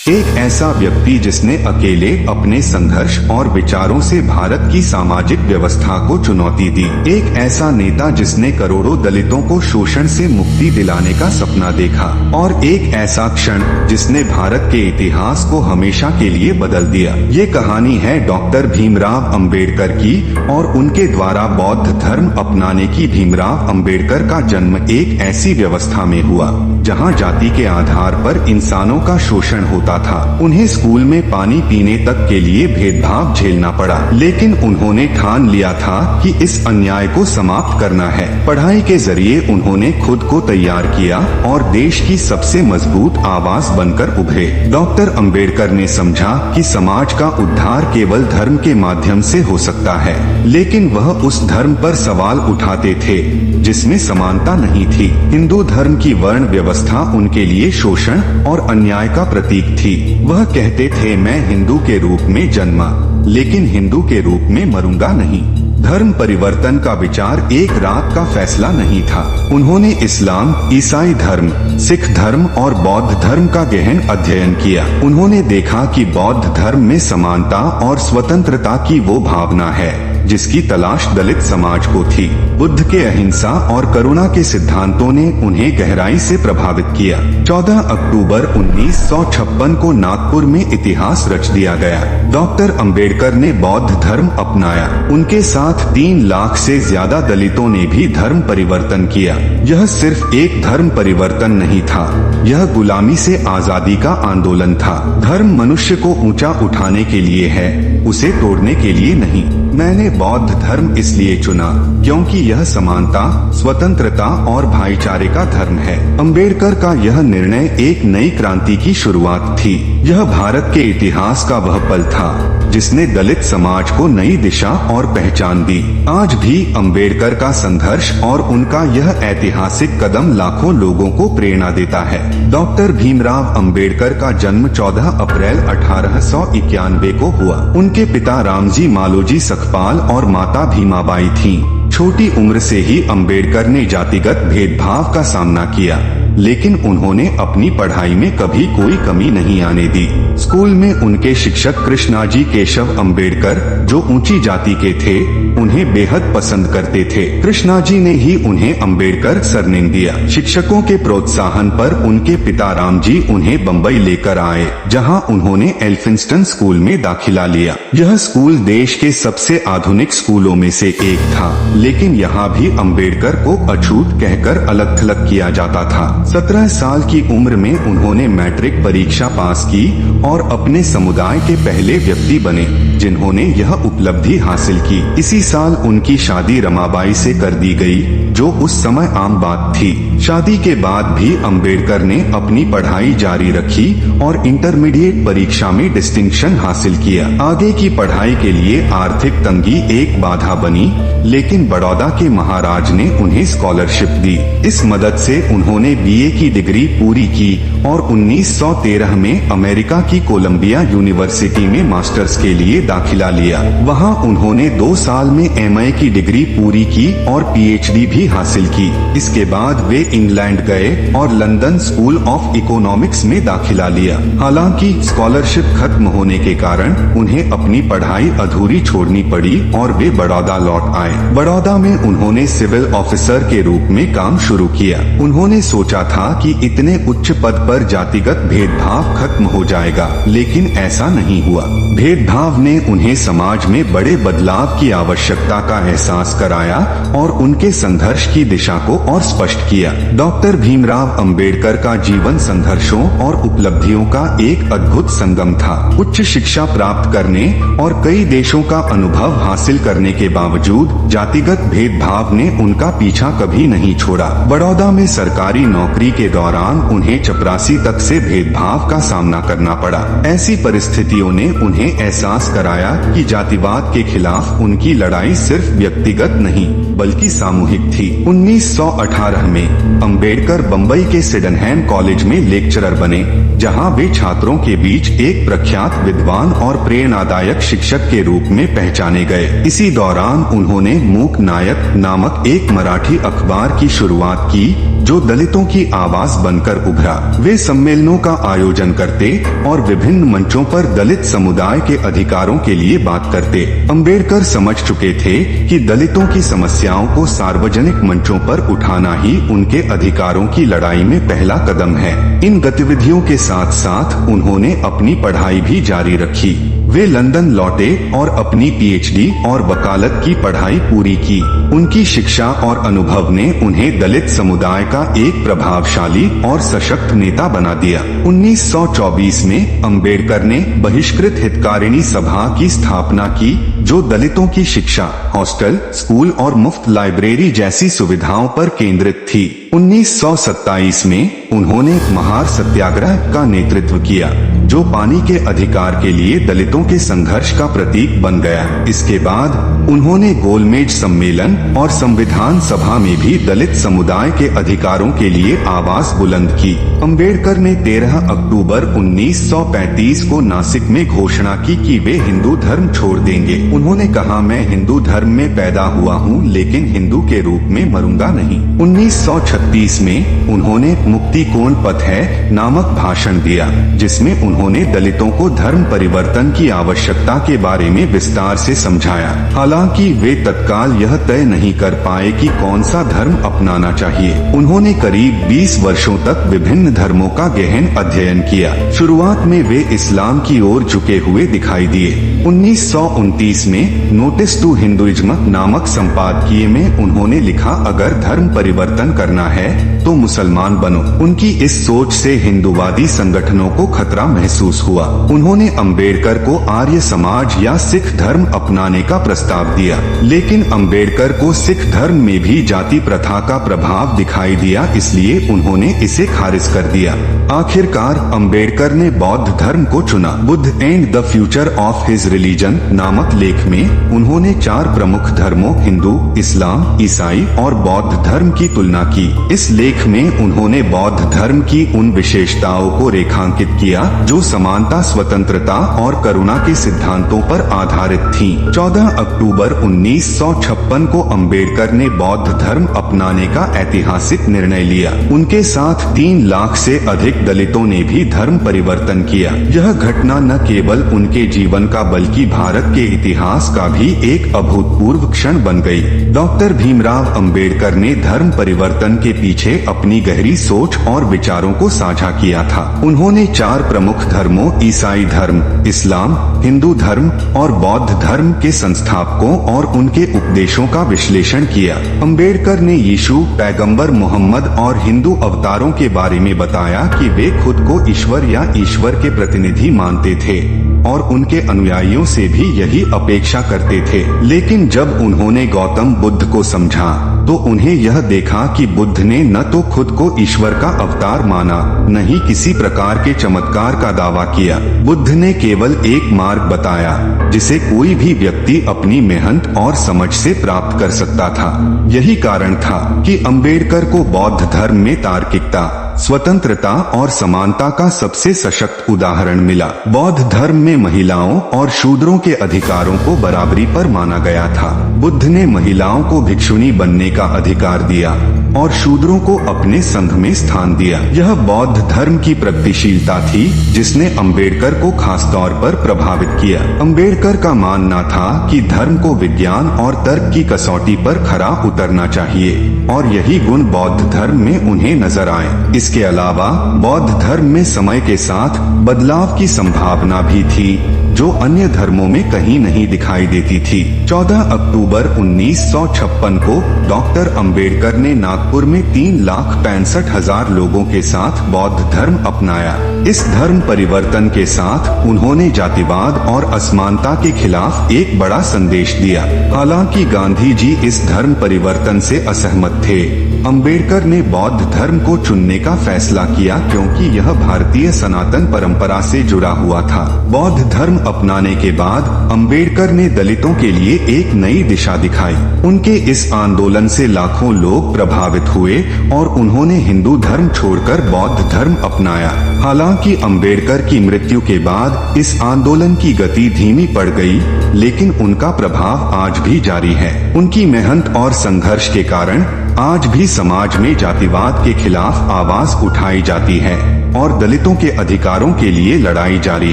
एक ऐसा व्यक्ति जिसने अकेले अपने संघर्ष और विचारों से भारत की सामाजिक व्यवस्था को चुनौती दी। एक ऐसा नेता जिसने करोड़ों दलितों को शोषण से मुक्ति दिलाने का सपना देखा। और एक ऐसा क्षण जिसने भारत के इतिहास को हमेशा के लिए बदल दिया। ये कहानी है डॉक्टर भीमराव अंबेडकर की और उनके द्वारा बौद्ध धर्म अपनाने की। भीमराव अंबेडकर का जन्म एक ऐसी व्यवस्था में हुआ जहां जाति के आधार पर इंसानों का शोषण होता था। उन्हें स्कूल में पानी पीने तक के लिए भेदभाव झेलना पड़ा, लेकिन उन्होंने ठान लिया था कि इस अन्याय को समाप्त करना है। पढ़ाई के जरिए उन्होंने खुद को तैयार किया और देश की सबसे मजबूत आवाज बनकर उभरे। डॉक्टर अंबेडकर ने समझा कि समाज का उद्धार केवल धर्म के माध्यम से हो सकता है, लेकिन वह उस धर्म पर सवाल उठाते थे जिसमें समानता नहीं थी। हिंदू धर्म की वर्ण व्यवस्था उनके लिए शोषण और अन्याय का प्रतीक थी। वह कहते थे, मैं हिंदू के रूप में जन्मा, लेकिन हिंदू के रूप में मरूंगा नहीं। धर्म परिवर्तन का विचार एक रात का फैसला नहीं था। उन्होंने इस्लाम, ईसाई धर्म, सिख धर्म और बौद्ध धर्म का गहन अध्ययन किया। उन्होंने देखा कि बौद्ध धर्म में समानता और स्वतंत्रता की वो भावना है जिसकी तलाश दलित समाज को थी। बुद्ध के अहिंसा और करुणा के सिद्धांतों ने उन्हें गहराई से प्रभावित किया। 14 अक्टूबर 1956 को नागपुर में इतिहास रच दिया गया। डॉक्टर अंबेडकर ने बौद्ध धर्म अपनाया। उनके साथ 3 लाख से ज्यादा दलितों ने भी धर्म परिवर्तन किया। यह सिर्फ एक धर्म परिवर्तन नहीं था, यह गुलामी से आजादी का आंदोलन था। धर्म मनुष्य को ऊंचा उठाने के लिए है, उसे तोड़ने के लिए नहीं। मैंने बौद्ध धर्म इसलिए चुना क्योंकि यह समानता, स्वतंत्रता और भाईचारे का धर्म है। अंबेडकर का यह निर्णय एक नई क्रांति की शुरुआत थी। यह भारत के इतिहास का वह पल था जिसने दलित समाज को नई दिशा और पहचान दी। आज भी अंबेडकर का संघर्ष और उनका यह ऐतिहासिक कदम लाखों लोगों को प्रेरणा देता है। डॉक्टर भीमराव अंबेडकर का जन्म 14 अप्रैल 1891 को हुआ। उनके पिता रामजी मालोजी सखपाल और माता भीमाबाई थीं। छोटी उम्र से ही अंबेडकर ने जातिगत भेदभाव का सामना किया, लेकिन उन्होंने अपनी पढ़ाई में कभी कोई कमी नहीं आने दी। स्कूल में उनके शिक्षक कृष्णाजी केशव अंबेडकर, जो ऊंची जाति के थे, उन्हें बेहद पसंद करते थे। कृष्णाजी ने ही उन्हें अंबेडकर सरनेम दिया। शिक्षकों के प्रोत्साहन पर उनके पिता रामजी उन्हें बम्बई लेकर आए, जहां उन्होंने एल्फिंस्टन स्कूल में दाखिला लिया। यह स्कूल देश के सबसे आधुनिक स्कूलों में से एक था, लेकिन यहाँ भी अंबेडकर को अछूत कहकर अलग थलग किया जाता था। 17 साल की उम्र में उन्होंने मैट्रिक परीक्षा पास की और अपने समुदाय के पहले व्यक्ति बने जिन्होंने यह उपलब्धि हासिल की। इसी साल उनकी शादी रमाबाई से कर दी गई, जो उस समय आम बात थी। शादी के बाद भी अंबेडकर ने अपनी पढ़ाई जारी रखी और इंटरमीडिएट परीक्षा में डिस्टिंक्शन हासिल किया। आगे की पढ़ाई के लिए आर्थिक तंगी एक बाधा बनी, लेकिन बड़ौदा के महाराज ने उन्हें स्कॉलरशिप दी। इस मदद से उन्होंने बीए की डिग्री पूरी की और 1913 में अमेरिका की कोलंबिया यूनिवर्सिटी में मास्टर्स के लिए दाखिला लिया। वहां उन्होंने 2 साल में एमए की डिग्री पूरी की और पीएचडी भी हासिल की। इसके बाद वे इंग्लैंड गए और लंदन स्कूल ऑफ इकोनॉमिक्स में दाखिला लिया। हालांकि स्कॉलरशिप खत्म होने के कारण उन्हें अपनी पढ़ाई अधूरी छोड़नी पड़ी और वे बड़ौदा लौट आए। बड़ौदा में उन्होंने सिविल ऑफिसर के रूप में काम शुरू किया। उन्होंने सोचा था कि इतने उच्च पद पर जातिगत भेदभाव खत्म हो जाएगा, लेकिन ऐसा नहीं हुआ। भेदभाव ने उन्हें समाज में बड़े बदलाव की आवश्यकता का एहसास कराया और उनके संघर्ष की दिशा को और स्पष्ट किया। डॉक्टर भीमराव अंबेडकर का जीवन संघर्षों और उपलब्धियों का एक अद्भुत संगम था। उच्च शिक्षा प्राप्त करने और कई देशों का अनुभव हासिल करने के बावजूद जातिगत भेदभाव ने उनका पीछा कभी नहीं छोड़ा। बड़ौदा में सरकारी नौकरी के दौरान उन्हें चपरासी तक से भेदभाव का सामना करना पड़ा। ऐसी परिस्थितियों ने उन्हें एहसास कराया कि जातिवाद के खिलाफ उनकी लड़ाई सिर्फ व्यक्तिगत नहीं बल्कि सामूहिक थी। 1918 में अंबेडकर बम्बई के सिडेनहैम कॉलेज में लेक्चरर बने, जहां वे छात्रों के बीच एक प्रख्यात विद्वान और प्रेरणादायक शिक्षक के रूप में पहचाने गए। इसी दौरान उन्होंने मूक नायक नामक एक मराठी अखबार की शुरुआत की, जो दलितों की आवाज बनकर उभरा। वे सम्मेलनों का आयोजन करते और विभिन्न मंचों पर दलित समुदाय के अधिकारों के लिए बात करते। अंबेडकर समझ चुके थे कि दलितों की समस्याओं को सार्वजनिक मंचों पर उठाना ही उनके अधिकारों की लड़ाई में पहला कदम है। इन गतिविधियों के साथ साथ उन्होंने अपनी पढ़ाई भी जारी रखी। वे लंदन लौटे और अपनी पीएचडी और वकालत की पढ़ाई पूरी की। उनकी शिक्षा और अनुभव ने उन्हें दलित समुदाय का एक प्रभावशाली और सशक्त नेता बना दिया। 1924 में अंबेडकर ने बहिष्कृत हितकारिणी सभा की स्थापना की, जो दलितों की शिक्षा, हॉस्टल, स्कूल और मुफ्त लाइब्रेरी जैसी सुविधाओं पर केंद्रित थी। 1927 में उन्होंने महार सत्याग्रह का नेतृत्व किया, जो पानी के अधिकार के लिए दलितों के संघर्ष का प्रतीक बन गया। इसके बाद उन्होंने गोलमेज सम्मेलन और संविधान सभा में भी दलित समुदाय के अधिकारों के लिए आवाज बुलंद की। अंबेडकर ने 13 अक्टूबर 1935 को नासिक में घोषणा की कि वे हिंदू धर्म छोड़ देंगे। उन्होंने कहा, मैं हिंदू धर्म में पैदा हुआ हूँ, लेकिन हिंदू के रूप में मरूंगा नहीं। 1936 में उन्होंने मुक्ति कौन पथ है नामक भाषण दिया, जिसमें उन्होंने दलितों को धर्म परिवर्तन की आवश्यकता के बारे में विस्तार से समझाया। हालांकि वे तत्काल यह तय नहीं कर पाए कि कौन सा धर्म अपनाना चाहिए। उन्होंने करीब 20 वर्षों तक विभिन्न धर्मों का गहन अध्ययन किया। शुरुआत में वे इस्लाम की ओर झुके हुए दिखाई दिए। 1929 में नोटिस टू हिंदुइज्म नामक संपादकीय में उन्होंने लिखा, अगर धर्म परिवर्तन करना है तो मुसलमान बनो। उनकी इस सोच से हिंदूवादी संगठनों को खतरा महसूस हुआ। उन्होंने अंबेडकर को आर्य समाज या सिख धर्म अपनाने का प्रस्ताव दिया, लेकिन अंबेडकर को सिख धर्म में भी जाति प्रथा का प्रभाव दिखाई दिया, इसलिए उन्होंने इसे खारिज कर दिया। आखिरकार अंबेडकर ने बौद्ध धर्म को चुना। Buddha and the future of his religion नामक लेख में उन्होंने 4 प्रमुख धर्मों हिंदू, इस्लाम, ईसाई और बौद्ध धर्म की तुलना की। इस लेख में उन्होंने बौद्ध धर्म की उन विशेषताओं को रेखांकित किया जो समानता, स्वतंत्रता और करुणा के सिद्धांतों पर आधारित थीं। 14 अक्टूबर 1956 को अंबेडकर ने बौद्ध धर्म अपनाने का ऐतिहासिक निर्णय लिया। उनके साथ 3 लाख से अधिक दलितों ने भी धर्म परिवर्तन किया। यह घटना न केवल उनके जीवन का बल्कि भारत के इतिहास का भी एक अभूतपूर्व क्षण बन गई। डॉक्टर भीमराव अंबेडकर ने धर्म परिवर्तन के पीछे अपनी गहरी सोच और विचारों को साझा किया था। उन्होंने 4 प्रमुख धर्मों ईसाई धर्म, इस्लाम, हिंदू धर्म और बौद्ध धर्म के संस्थापकों और उनके उपदेशों का विश्लेषण किया। अंबेडकर ने यीशु, पैगंबर मोहम्मद और हिंदू अवतारों के बारे में बताया कि वे खुद को ईश्वर या ईश्वर के प्रतिनिधि मानते थे और उनके अनुयायियों से भी यही अपेक्षा करते थे। लेकिन जब उन्होंने गौतम बुद्ध को समझा तो उन्हें यह देखा कि बुद्ध ने न तो खुद को ईश्वर का अवतार माना, न ही किसी प्रकार के चमत्कार का दावा किया। बुद्ध ने केवल एक मार्ग बताया जिसे कोई भी व्यक्ति अपनी मेहनत और समझ से प्राप्त कर सकता था। यही कारण था कि अंबेडकर को बौद्ध धर्म में तार्किकता, स्वतंत्रता और समानता का सबसे सशक्त उदाहरण मिला। बौद्ध धर्म में महिलाओं और शूद्रों के अधिकारों को बराबरी पर माना गया था। बुद्ध ने महिलाओं को भिक्षुणी बनने का अधिकार दिया और शूद्रों को अपने संघ में स्थान दिया। यह बौद्ध धर्म की प्रगतिशीलता थी जिसने अंबेडकर को खास तौर पर प्रभावित किया। अंबेडकर का मानना था कि धर्म को विज्ञान और तर्क की कसौटी पर खरा उतरना चाहिए और यही गुण बौद्ध धर्म में उन्हें नजर आए। इसके अलावा बौद्ध धर्म में समय के साथ बदलाव की संभावना भी थी जो अन्य धर्मों में कहीं नहीं दिखाई देती थी। 14 अक्टूबर 1956 को डॉक्टर अंबेडकर ने नागपुर नागपुर में 3,65,000 लोगों के साथ बौद्ध धर्म अपनाया। इस धर्म परिवर्तन के साथ उन्होंने जातिवाद और असमानता के खिलाफ एक बड़ा संदेश दिया। हालांकि गांधी जी इस धर्म परिवर्तन से असहमत थे। अंबेडकर ने बौद्ध धर्म को चुनने का फैसला किया क्योंकि यह भारतीय सनातन परंपरा से जुड़ा हुआ था। बौद्ध धर्म अपनाने के बाद अंबेडकर ने दलितों के लिए एक नई दिशा दिखाई। उनके इस आंदोलन से लाखों लोग प्रभावित हुए और उन्होंने हिंदू धर्म छोड़कर बौद्ध धर्म अपनाया। हालांकि अंबेडकर की मृत्यु के बाद इस आंदोलन की गति धीमी पड़ गई, लेकिन उनका प्रभाव आज भी जारी है। उनकी मेहनत और संघर्ष के कारण आज भी समाज में जातिवाद के खिलाफ आवाज उठाई जाती है और दलितों के अधिकारों के लिए लड़ाई जारी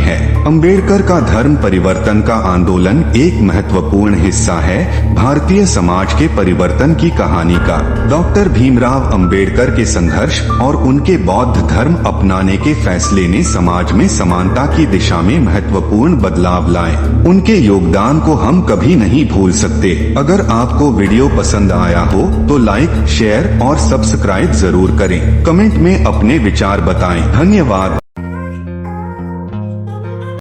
है। अंबेडकर का धर्म परिवर्तन का आंदोलन एक महत्वपूर्ण हिस्सा है भारतीय समाज के परिवर्तन की कहानी का। डॉक्टर भीमराव अंबेडकर के संघर्ष और उनके बौद्ध धर्म अपनाने के फैसले ने समाज में समानता की दिशा में महत्वपूर्ण बदलाव लाए। उनके योगदान को हम कभी नहीं भूल सकते। अगर आपको वीडियो पसंद आया हो तो लाइक, शेयर और सब्सक्राइब जरूर करें। कमेंट में अपने विचार बताएं। धन्यवाद।